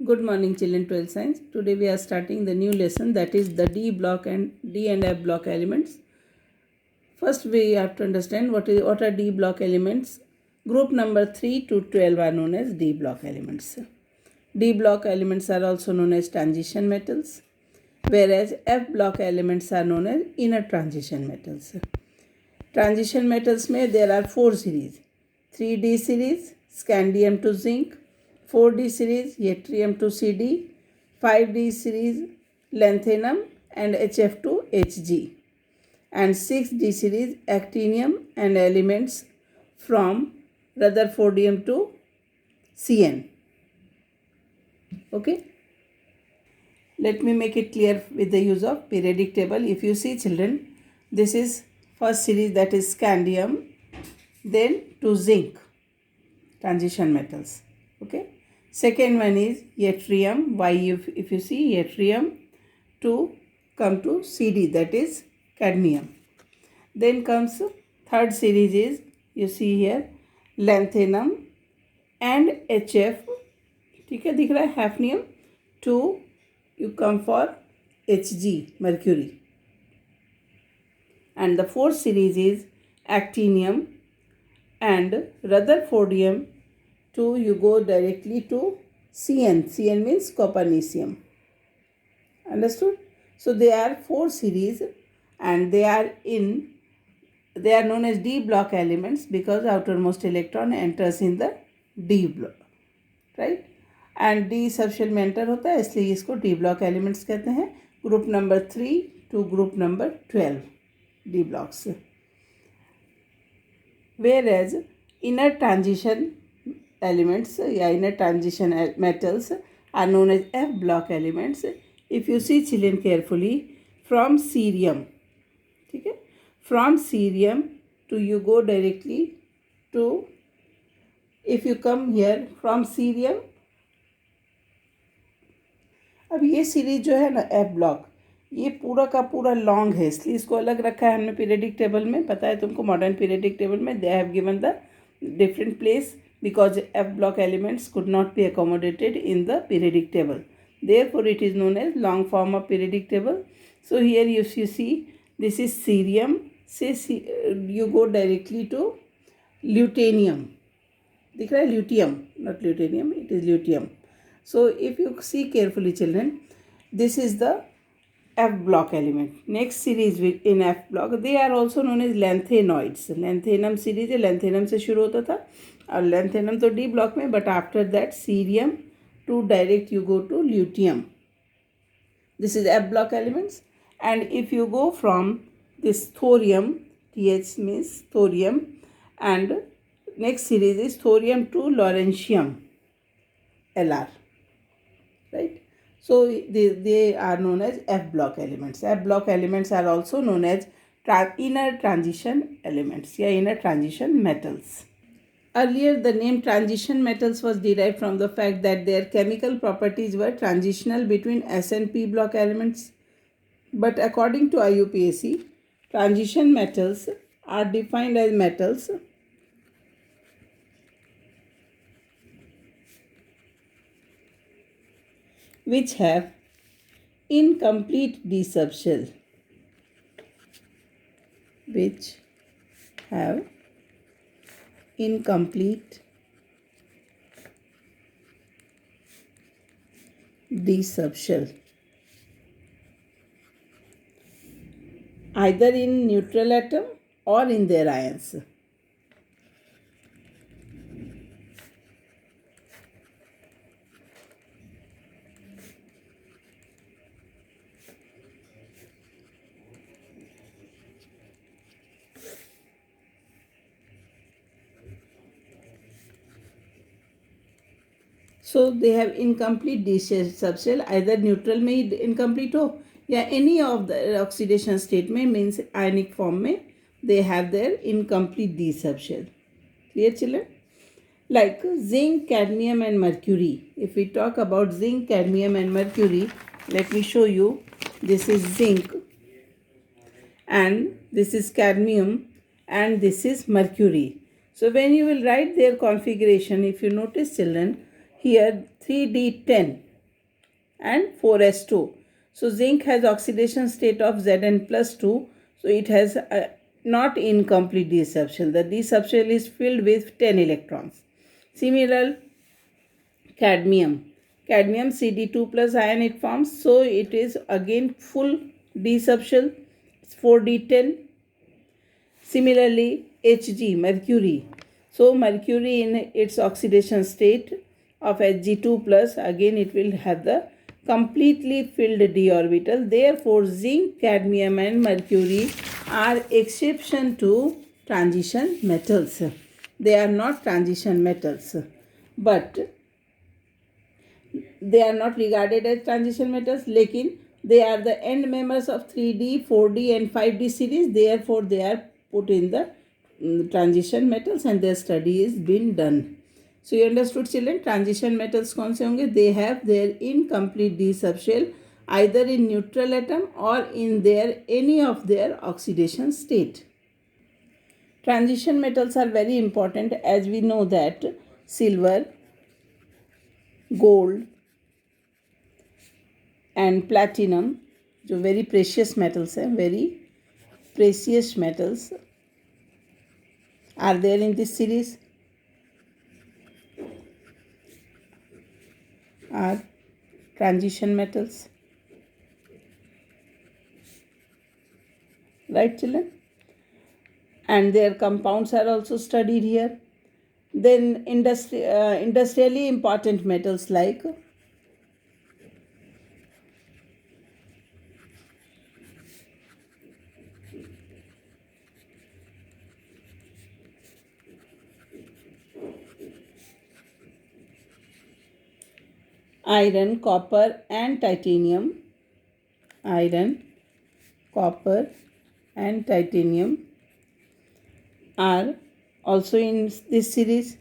Good morning, children. 12th science. Today we are starting the new lesson, that is the D block and D and F block elements. First we have to understand what are D block elements. Group number 3 to 12 are known as D block elements. D block elements are also known as transition metals, whereas F block elements are known as inner transition metals. Transition metals में there are 4 series: 3D series, scandium to zinc, 4D series, yttrium to Cd, 5D series, lanthanum and Hf to Hg, and 6D series, actinium and elements from Rutherfordium to Cn. Okay. Let me make it clear with the use of periodic table. If you see, children, this is first series, that is scandium, then to zinc, transition metals. Okay. Second one is yttrium. Why? If you see, yttrium to come to Cd, that is cadmium. Then comes third series is, you see here, lanthanum and Hf. ठीक है, दिख रहा है, hafnium to you come for Hg, mercury. And the fourth series is actinium and Rutherfordium to you go directly to Cn. Cn means copernicium. Understood? So there are 4 series and they are known as D block elements because outermost electron enters in the D block, right? And D subshell में enter होता है, इसलिए इसको D block elements कहते हैं. Group number 3 to group number 12 D blocks. Whereas inner transition elements या inner transition metals are known as F block elements. If you see, children, carefully, from cerium, ठीक है, from cerium to you go directly to, if you come here from cerium, अब ये series जो है ना F block, ये पूरा का पूरा लॉन्ग है, इसलिए इसको अलग रखा है हमने पीरियडिक टेबल में. पता है तुमको, मॉडर्न पीरियडिक टेबल में they have given the different place because F block elements could not be accommodated in the periodic table. Therefore, it is known as long form of periodic table. So here you see, this is cerium. Say you go directly to lutetium. दिख रहा है, lutetium, not lutetium, it is lutetium. So if you see carefully, children, this is the F block element. Next series in F block, they are also known as lanthanoids. Lanthanum series है, lanthanum से शुरू होता था और lanthanum तो D block में, but after that cerium to direct you go to lutetium. This is F block elements. And if you go from this thorium, Th means thorium, and next series is thorium to lawrencium, Lr, right? So they are known as F block elements. F block elements are also known as inner transition elements, yeah, inner transition metals. Earlier, the name transition metals was derived from the fact that their chemical properties were transitional between S and P block elements. But according to IUPAC, transition metals are defined as metals which have incomplete d subshell, which have incomplete d subshell, either in neutral atom or in their ions. So they have incomplete d subshell, either neutral में ही incomplete हो या any of the oxidation state में, means ionic form में, they have their incomplete d subshell. Clear, children? Like zinc, cadmium and mercury. If we talk about zinc, cadmium and mercury, let me show you. This is zinc and this is cadmium and this is mercury. So when you will write their configuration, if you notice, children, here 3d10, and 4s2. So zinc has oxidation state of Zn plus 2. So it has not incomplete d subshell. The d subshell is filled with 10 electrons. Similar, cadmium. Cadmium Cd2 plus ion it forms. So it is again full d subshell. It's 4d10. Similarly, Hg, mercury. So mercury in its oxidation state of Hg2 plus, again it will have the completely filled d orbital. Therefore, zinc, cadmium and mercury are exception to transition metals. They are not transition metals, but they are not regarded as transition metals, lekin they are the end members of 3d, 4d and 5d series. Therefore, they are put in the transition metals and their study is been done. So you understood children, transition metals कौन से होंगे? They have their incomplete d subshell either in neutral atom or in their any of their oxidation state. Transition metals are very important, as we know that silver, gold and platinum, जो very precious metals हैं, very precious metals are there in this series, are transition metals. Right children? And their compounds are also studied here. Then industrially important metals like iron, copper and titanium. Iron, copper and titanium are also in this series.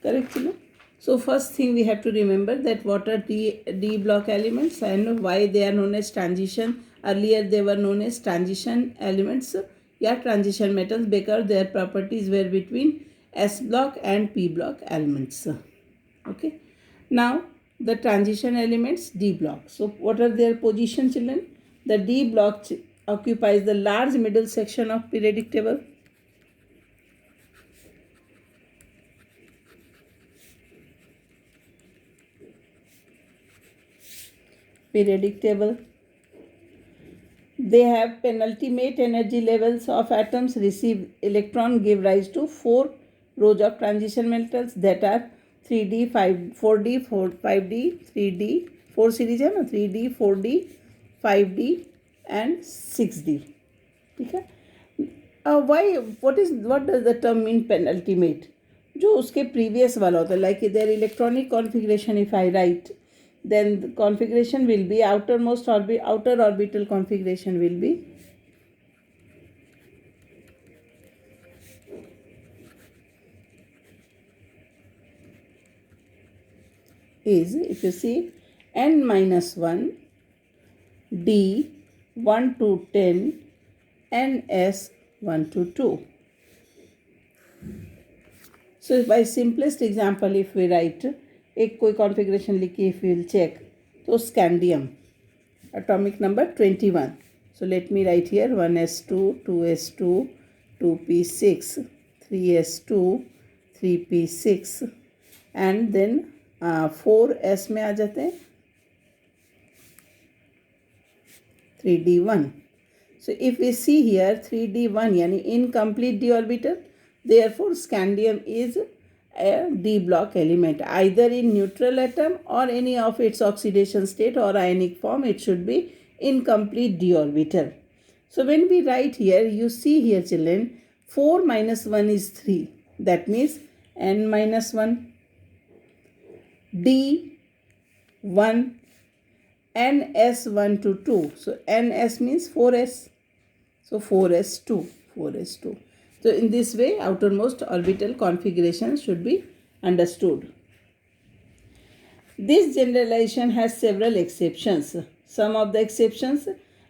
Correct, children? So first thing we have to remember that what are D block elements and why they are known as transition. Earlier they were known as transition elements, transition metals, because their properties were between S block and P block elements. Okay. Now the transition elements D block. So what are their position, children? The D block occupies the large middle section of periodic table. Periodic table. They have penultimate energy levels of atoms. Receive electron give rise to 4 rows of transition metals that are 3d, 4d, 5d, 3d, 4 series है ना, 3d, 4d, 5d and 6d. ठीक है? Why? What does the term mean penultimate? जो उसके previous वाला होता है, like their electronic configuration, if I write, then the configuration will be outer orbital configuration will be is, if you see, n minus 1, d 1 to 10, and s 1 to 2. So by simplest example, if we write एक कोई configuration लिखी, if will check, तो scandium atomic number 21. So let me write here 1s2, 2s2, 2p6, 3s2, 3p6 and then 4s में आ जाते हैं 3d1. So if we see here 3d1 यानी incomplete d orbital, therefore scandium is a d block element either in neutral atom or any of its oxidation state or ionic form. It should be incomplete d orbital. So when we write here, you see here children, 4 minus 1 is 3. That means n minus 1, d 1, ns1 to 2. So ns means 4s. So 4s2. So in this way, outermost orbital configuration should be understood. This generalization has several exceptions. Some of the exceptions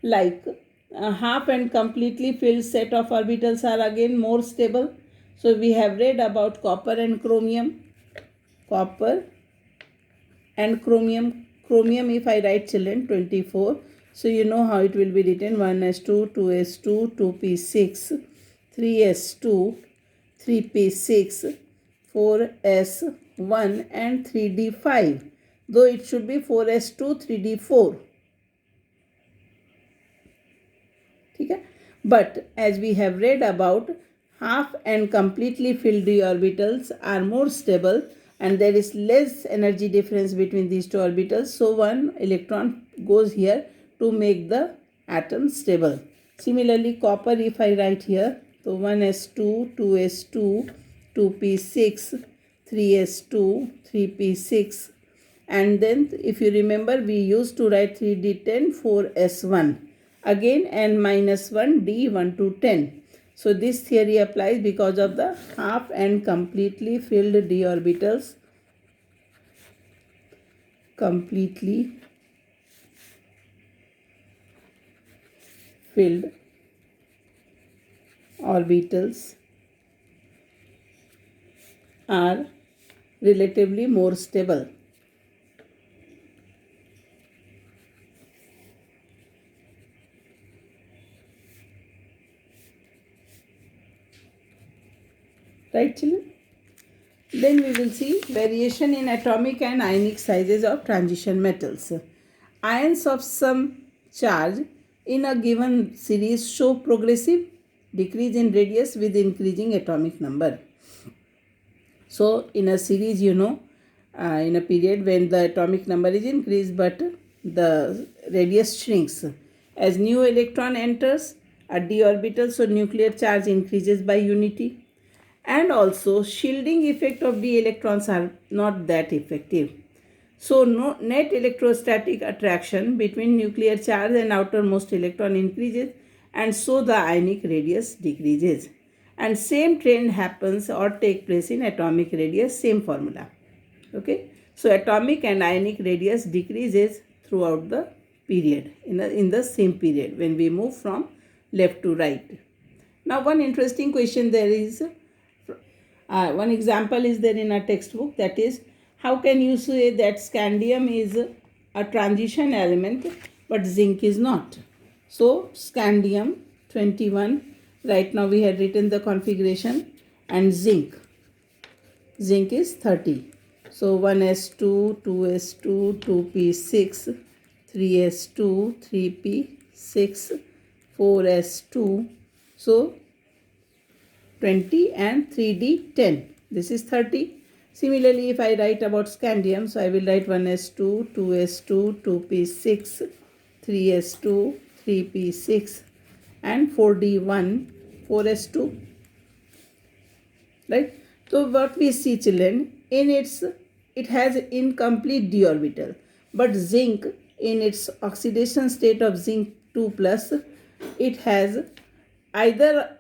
like half and completely filled set of orbitals are again more stable. So we have read about copper and chromium. Copper and chromium if I write, children, 24. So you know how it will be written: 1s2, 2s2, 2p6, 3s2, 3p6, 4s1 and 3d5, though it should be 4s2, 3d4. Okay? But as we have read about, half and completely filled d orbitals are more stable and there is less energy difference between these two orbitals. So one electron goes here to make the atom stable. Similarly, copper if I write here, so 1s2, 2s2, 2p6, 3s2, 3p6, and then if you remember we used to write 3d10, 4s1, again n minus 1 d 1 to 10. So this theory applies because of the half and completely filled d orbitals. Completely filled orbitals are relatively more stable. Right, children? Then we will see variation in atomic and ionic sizes of transition metals. Ions of some charge in a given series show progressive decrease in radius with increasing atomic number. So in a series, in a period when the atomic number is increased but the radius shrinks. As new electron enters a d orbital, so nuclear charge increases by unity. And also shielding effect of d electrons are not that effective. So no net electrostatic attraction between nuclear charge and outermost electron increases, and so the ionic radius decreases. And same trend happens or take place in atomic radius, same formula. Okay. So atomic and ionic radius decreases throughout the period, in the same period when we move from left to right. Now one interesting question there is, one example is there in a textbook, that is, how can you say that scandium is a transition element but zinc is not? So scandium 21, right now we had written the configuration, and zinc is 30. So 1s2, 2s2, 2p6, 3s2, 3p6, 4s2. So 20 and 3d 10. This is 30. Similarly, if I write about scandium, so I will write 1s2, 2s2, 2p6, 3s2, 3p6 and 4d1, 4s2. Right? So what we see, children, it has incomplete d orbital, but zinc in its oxidation state of zinc 2 plus, it has either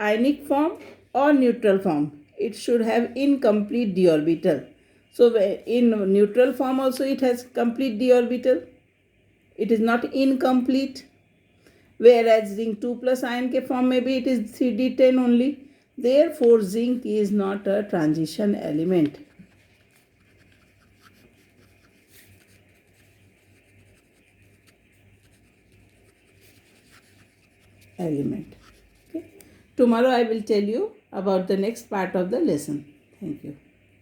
ionic form or neutral form. It should have incomplete d orbital. So in neutral form also it has complete d orbital. It is not incomplete. Whereas zinc 2 plus ion ke form maybe it is 3d10 only. Therefore zinc is not a transition element. Okay. Tomorrow I will tell you about the next part of the lesson. Thank you.